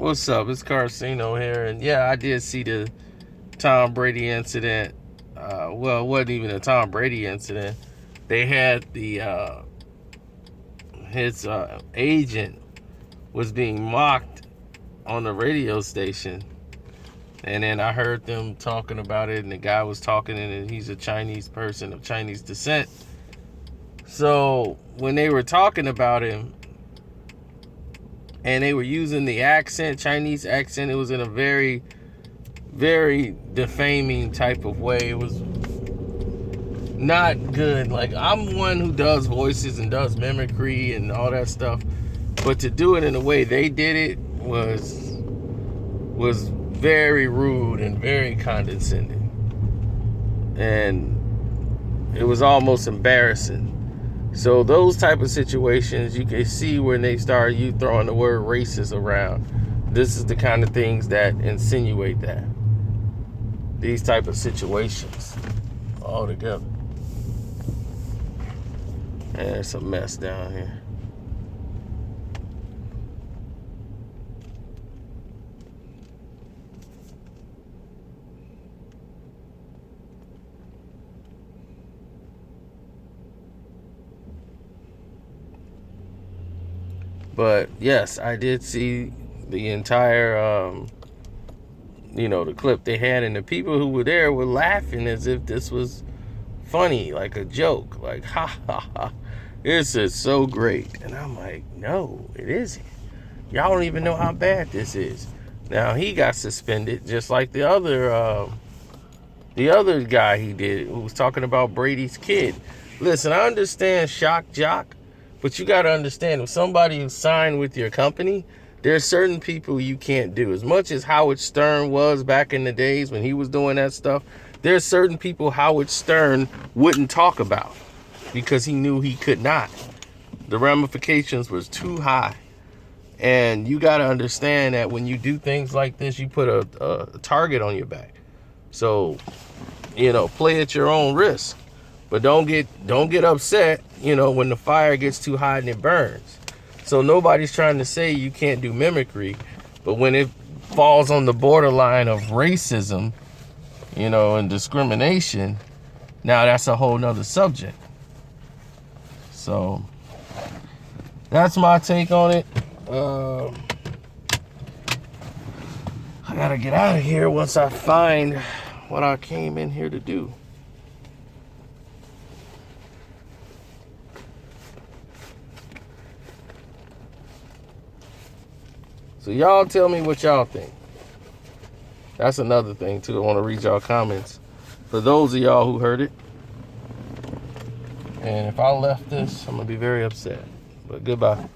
What's up? It's Carcino here, and yeah, I did see the Tom Brady incident. Well, it wasn't even a Tom Brady incident. They had his agent was being mocked on the radio station, and then I heard them talking about it, and the guy was talking, and he's a Chinese person of Chinese descent. So when they were talking about him, and they were using the accent, Chinese accent, it was in a very, very defaming type of way. It was not good. Like, I'm one who does voices and does mimicry and all that stuff, but to do it in the way they did it was very rude and very condescending, and it was almost embarrassing. So those type of situations, you can see when they start you throwing the word racist around. This is the kind of things that insinuate that. These type of situations all together. And there's a mess down here. But yes, I did see the entire, the clip they had, and the people who were there were laughing as if this was funny, like a joke, like ha ha ha. This is so great, and I'm like, no, it isn't. Y'all don't even know how bad this is. Now he got suspended, just like the other guy he did, who was talking about Brady's kid. Listen, I understand shock jock. But you got to understand, if somebody who signed with your company, there's certain people you can't do. As much as Howard Stern was back in the days when he was doing that stuff, there's certain people Howard Stern wouldn't talk about because he knew he could not. The ramifications was too high. And you got to understand that when you do things like this, you put a target on your back. So, play at your own risk. But don't get upset, when the fire gets too hot and it burns. So nobody's trying to say you can't do mimicry, but when it falls on the borderline of racism, and discrimination, now that's a whole nother subject. So that's my take on it. I gotta get out of here once I find what I came in here to do. So y'all tell me what y'all think. That's another thing too. I want to read y'all comments for those of y'all who heard it. And if I left this, I'm gonna be very upset. But goodbye.